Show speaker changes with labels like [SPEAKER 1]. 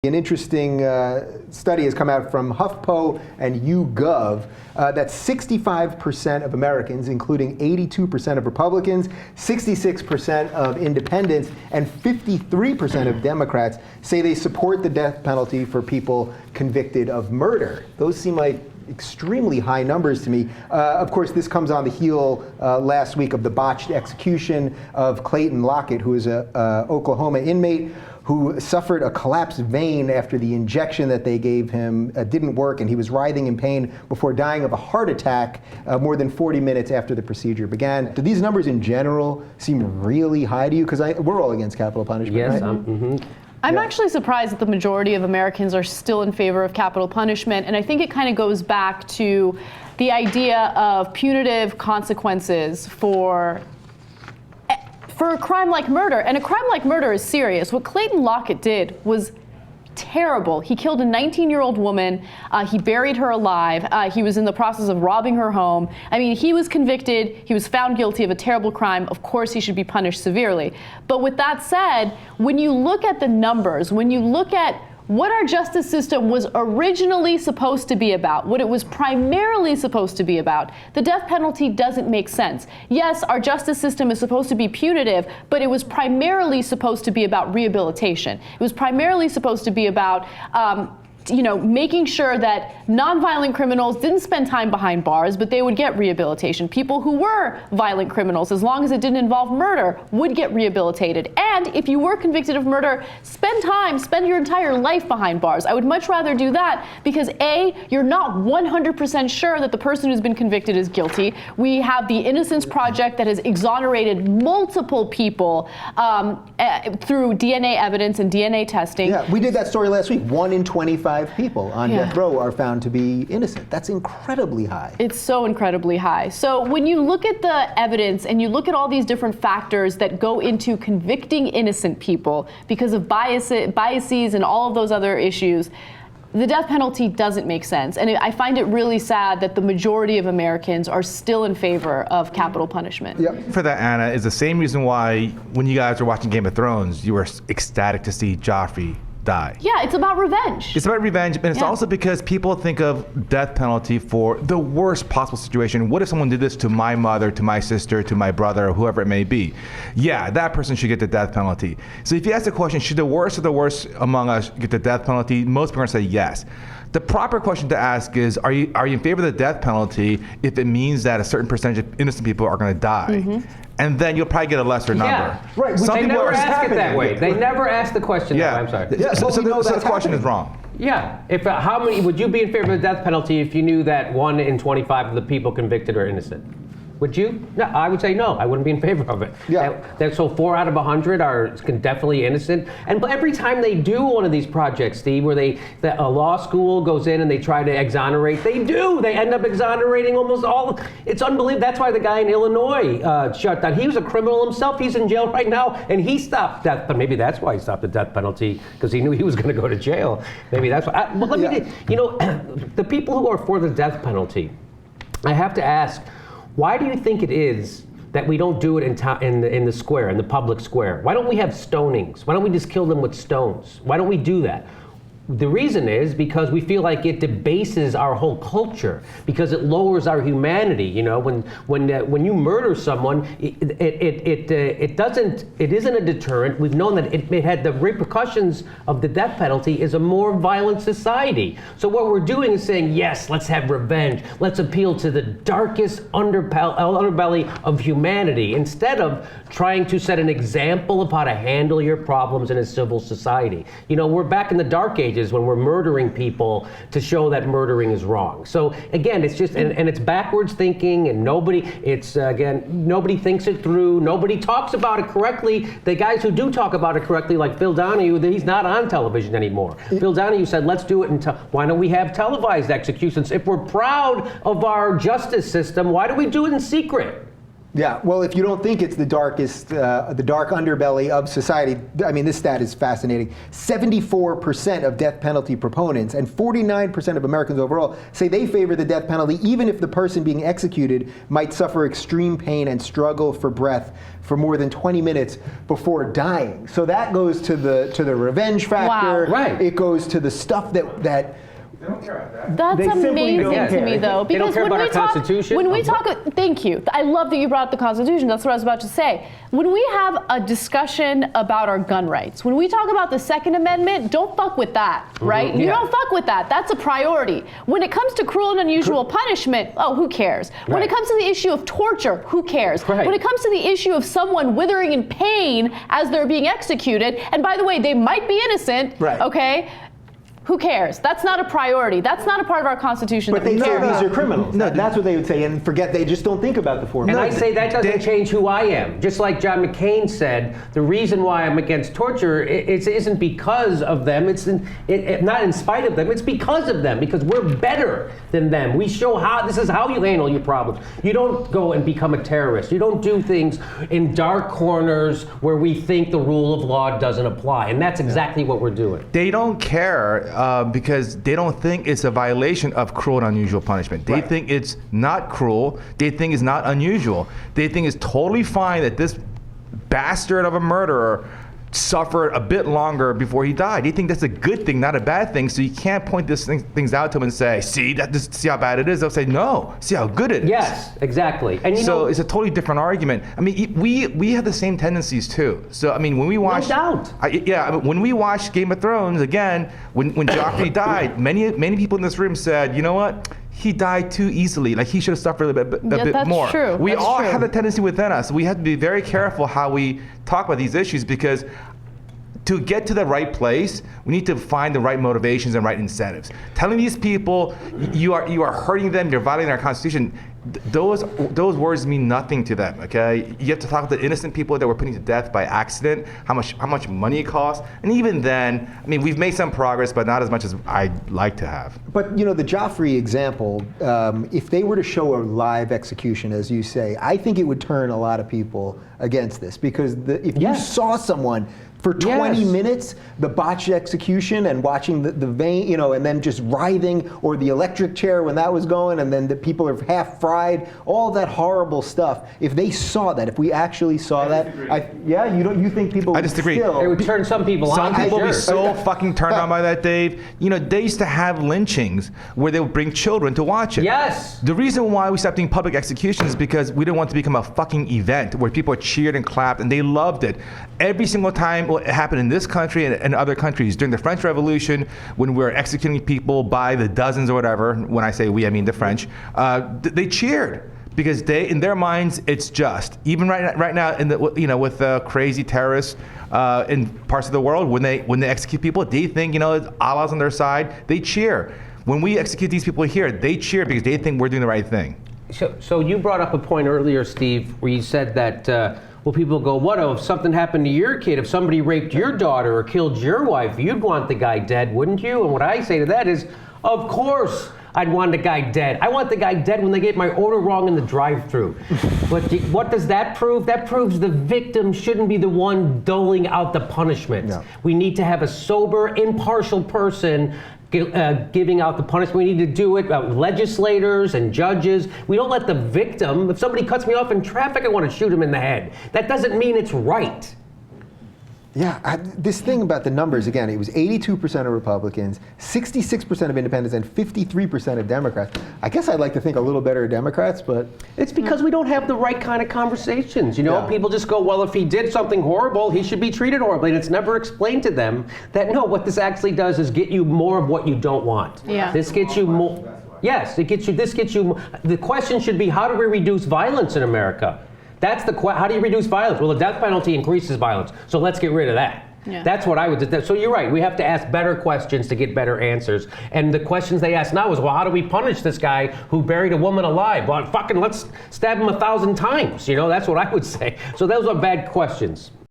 [SPEAKER 1] An interesting study has come out from HuffPost and YouGov that 65% of Americans, including 82% of Republicans, 66% of independents, and 53% of Democrats say they support the death penalty for people convicted of murder. Those seem like extremely high numbers to me. Of course, this comes on the heel last week of the botched execution of Clayton Lockett, who is an Oklahoma inmate who suffered a collapsed vein after the injection that they gave him didn't work, and he was writhing in pain before dying of a heart attack more than 40 minutes after the procedure began. Do these numbers in general seem really high to you? Because we're all against capital punishment,
[SPEAKER 2] yes,
[SPEAKER 1] right?
[SPEAKER 3] I'm actually surprised that the majority of Americans are still in favor of capital punishment, and I think it kind of goes back to the idea of punitive consequences for a crime like murder. And a crime like murder is serious. What Clayton Lockett did was terrible. He killed a 19-year-old woman. He buried her alive. He was in the process of robbing her home. I mean, he was convicted. He was found guilty of a terrible crime. Of course, he should be punished severely. But with that said, when you look at the numbers, when you look at what our justice system was originally supposed to be about, what it was primarily supposed to be about, the death penalty doesn't make sense. Yes, our justice system is supposed to be punitive, but it was primarily supposed to be about rehabilitation. It was primarily supposed to be about making sure that nonviolent criminals didn't spend time behind bars, but they would get rehabilitation. People who were violent criminals, as long as it didn't involve murder, would get rehabilitated. And if you were convicted of murder, spend your entire life behind bars. I would much rather do that because A, you're not 100% sure that the person who's been convicted is guilty. We have the Innocence Project that has exonerated multiple people through DNA evidence and DNA testing.
[SPEAKER 1] Yeah, we did that story last week. 1 in 25 people on death row are found to be innocent. That's incredibly high.
[SPEAKER 3] It's so incredibly high. So when you look at the evidence and you look at all these different factors that go into convicting innocent people because of biases and all of those other issues, the death penalty doesn't make sense. And I find it really sad that the majority of Americans are still in favor of capital punishment.
[SPEAKER 1] Yep.
[SPEAKER 4] For that, Anna, is the same reason why when you guys were watching Game of Thrones, you were ecstatic to see Joffrey die.
[SPEAKER 3] Yeah, it's about revenge.
[SPEAKER 4] It's about revenge, but it's also because people think of death penalty for the worst possible situation. What if someone did this to my mother, to my sister, to my brother, or whoever it may be? Yeah, that person should get the death penalty. So if you ask the question, should the worst of the worst among us get the death penalty, most people are going to say yes. The proper question to ask is, are you in favor of the death penalty if it means that a certain percentage of innocent people are going to die? And then you'll probably get a lesser number.
[SPEAKER 2] Yeah,
[SPEAKER 1] right.
[SPEAKER 2] They never ask it that way. They never ask the question that way. I'm sorry.
[SPEAKER 1] Yeah,
[SPEAKER 4] so the question
[SPEAKER 1] happening.
[SPEAKER 4] is wrong.
[SPEAKER 2] Yeah. How many would you be in favor of the death penalty if you knew that 1 in 25 of the people convicted are innocent? Would you? No, I would say no. I wouldn't be in favor of it.
[SPEAKER 1] Yeah.
[SPEAKER 2] So 4 out of 100 are definitely innocent. And every time they do one of these projects, Steve, where a law school goes in and they try to exonerate, they end up exonerating almost all. It's unbelievable. That's why the guy in Illinois shut down. He was a criminal himself. He's in jail right now, and he stopped death. But maybe that's why he stopped the death penalty, because he knew he was going to go to jail. Maybe that's why. But let me, the people who are for the death penalty, I have to ask, why do you think it is that we don't do it in the square, in the public square? Why don't we have stonings? Why don't we just kill them with stones? Why don't we do that? The reason is because we feel like it debases our whole culture, because it lowers our humanity. When you murder someone, it isn't a deterrent. We've known that it had the repercussions of the death penalty is a more violent society. So what we're doing is saying, yes, let's have revenge. Let's appeal to the darkest underbelly of humanity, instead of trying to set an example of how to handle your problems in a civil society. We're back in the Dark Ages when we're murdering people to show that murdering is wrong. So again, it's just, and it's backwards thinking, and nobody thinks it through. Nobody talks about it correctly. The guys who do talk about it correctly, like Phil Donahue, he's not on television anymore. Phil Donahue said, let's do it why don't we have televised executions? If we're proud of our justice system, why do we do it in secret?
[SPEAKER 1] Yeah, well, if you don't think it's the darkest, the dark underbelly of society, I mean, this stat is fascinating. 74% of death penalty proponents and 49% of Americans overall say they favor the death penalty, even if the person being executed might suffer extreme pain and struggle for breath for more than 20 minutes before dying. So that goes to the revenge factor.
[SPEAKER 3] Wow.
[SPEAKER 2] Right.
[SPEAKER 1] It goes to the stuff that
[SPEAKER 4] They don't care about that.
[SPEAKER 3] That's
[SPEAKER 1] They simply don't
[SPEAKER 3] amazing to
[SPEAKER 1] care.
[SPEAKER 3] me, though,
[SPEAKER 2] They don't
[SPEAKER 3] because
[SPEAKER 2] care
[SPEAKER 3] when
[SPEAKER 2] about
[SPEAKER 3] we
[SPEAKER 2] our
[SPEAKER 3] talk,
[SPEAKER 2] Constitution?
[SPEAKER 3] when we talk, thank you. I love that you brought up the Constitution. That's what I was about to say. When we have a discussion about our gun rights, when we talk about the Second Amendment, don't fuck with that, right? You
[SPEAKER 2] yeah.
[SPEAKER 3] don't fuck with that. That's a priority. When it comes to cruel and unusual punishment, oh, who cares? When it
[SPEAKER 2] Right.
[SPEAKER 3] comes to the issue of torture, who cares?
[SPEAKER 2] Right.
[SPEAKER 3] When it comes to the issue of someone withering in pain as they're being executed, and by the way, they might be innocent,
[SPEAKER 1] Right.
[SPEAKER 3] okay? Who cares? That's not a priority. That's not a part of our Constitution.
[SPEAKER 1] But
[SPEAKER 3] that
[SPEAKER 1] they
[SPEAKER 3] we
[SPEAKER 1] say
[SPEAKER 3] care
[SPEAKER 1] these
[SPEAKER 3] about.
[SPEAKER 1] are criminals.
[SPEAKER 4] No,
[SPEAKER 1] That's what they would say, and forget they just don't think about the four.
[SPEAKER 2] And
[SPEAKER 1] No,
[SPEAKER 2] I say that doesn't
[SPEAKER 4] they-
[SPEAKER 2] change who I am. Just like John McCain said, the reason why I'm against torture it isn't because of them. It's not in spite of them. It's because of them. Because we're better than them. We show how this is how you handle your problems. You don't go and become a terrorist. You don't do things in dark corners where we think the rule of law doesn't apply. And that's exactly what we're doing.
[SPEAKER 4] They don't care because they don't think it's a violation of cruel and unusual punishment. They
[SPEAKER 1] Right.
[SPEAKER 4] think it's not cruel. They think it's not unusual. They think it's totally fine that this bastard of a murderer suffered a bit longer before he died. They think that's a good thing, not a bad thing. So you can't point things out to them and say, see how bad it is. They'll say, no, see how good it is.
[SPEAKER 2] Yes, exactly. And you
[SPEAKER 4] So
[SPEAKER 2] know,
[SPEAKER 4] it's a totally different argument. I mean, we have the same tendencies too. So I mean, when we watch,
[SPEAKER 2] doubt.
[SPEAKER 4] When we watched Game of Thrones again, when Joffrey died, many people in this room said, you know what? He died too easily. Like he should have suffered a bit
[SPEAKER 3] that's
[SPEAKER 4] more.
[SPEAKER 3] true.
[SPEAKER 4] We
[SPEAKER 3] That's
[SPEAKER 4] all
[SPEAKER 3] true.
[SPEAKER 4] have the tendency within us. We have to be very careful how we talk about these issues because to get to the right place, we need to find the right motivations and right incentives. Telling these people you are hurting them, you're violating our Constitution, those words mean nothing to them. Okay, you have to talk to the innocent people that were put to death by accident, how much money it costs, and even then, I mean, we've made some progress, but not as much as I'd like to have.
[SPEAKER 1] But you know, the Joffrey example, if they were to show a live execution, as you say, I think it would turn a lot of people against this because if you
[SPEAKER 2] Yes.
[SPEAKER 1] saw someone for 20
[SPEAKER 2] Yes.
[SPEAKER 1] minutes, the botched execution and watching the vein, you know, and then just writhing, or the electric chair when that was going, and then the people are half fried, all that horrible stuff. If they saw that, if we actually saw that, you think people
[SPEAKER 4] I
[SPEAKER 1] would
[SPEAKER 4] disagree.
[SPEAKER 1] still?
[SPEAKER 2] it would turn some people
[SPEAKER 4] Some
[SPEAKER 2] on.
[SPEAKER 4] people
[SPEAKER 2] sure.
[SPEAKER 4] be so fucking turned on by that, Dave. You know, they used to have lynchings where they would bring children to watch it.
[SPEAKER 2] Yes.
[SPEAKER 4] The reason why we stopped doing public executions is because we didn't want it to become a fucking event where people cheered and clapped and they loved it. Every single time it happened in this country and other countries during the French Revolution, when we were executing people by the dozens or whatever. When I say we, I mean the French. They cheered. Because in their minds, it's just. Even right now, with the crazy terrorists in parts of the world, when they execute people, they think Allah's on their side. They cheer. When we execute these people here, they cheer because they think we're doing the right thing.
[SPEAKER 2] So you brought up a point earlier, Steve, where you said that, people go, what if something happened to your kid? If somebody raped your daughter or killed your wife, you'd want the guy dead, wouldn't you? And what I say to that is, of course I'd want the guy dead. I want the guy dead when they get my order wrong in the drive-thru. But what does that prove? That proves the victim shouldn't be the one doling out the punishment.
[SPEAKER 1] No.
[SPEAKER 2] We need to have a sober, impartial person giving out the punishment. We need to do it, legislators and judges. We don't let the victim, if somebody cuts me off in traffic, I want to shoot him in the head. That doesn't mean it's right.
[SPEAKER 1] Yeah, this thing about the numbers, again, it was 82% of Republicans, 66% of independents, and 53% of Democrats. I guess I'd like to think a little better of Democrats, but...
[SPEAKER 2] It's because we don't have the right kind of conversations.
[SPEAKER 1] Yeah.
[SPEAKER 2] People just go, well, if he did something horrible, he should be treated horribly. And it's never explained to them that, no, what this actually does is get you more of what you don't want.
[SPEAKER 3] Yeah.
[SPEAKER 2] This gets you more. Yes, this gets you. The question should be, how do we reduce violence in America? That's how do you reduce violence? Well, the death penalty increases violence, so let's get rid of that.
[SPEAKER 3] Yeah.
[SPEAKER 2] That's what I would do. So you're right. We have to ask better questions to get better answers. And the questions they ask now is, well, how do we punish this guy who buried a woman alive? Well, fucking let's stab him 1,000 times. That's what I would say. So those are bad questions.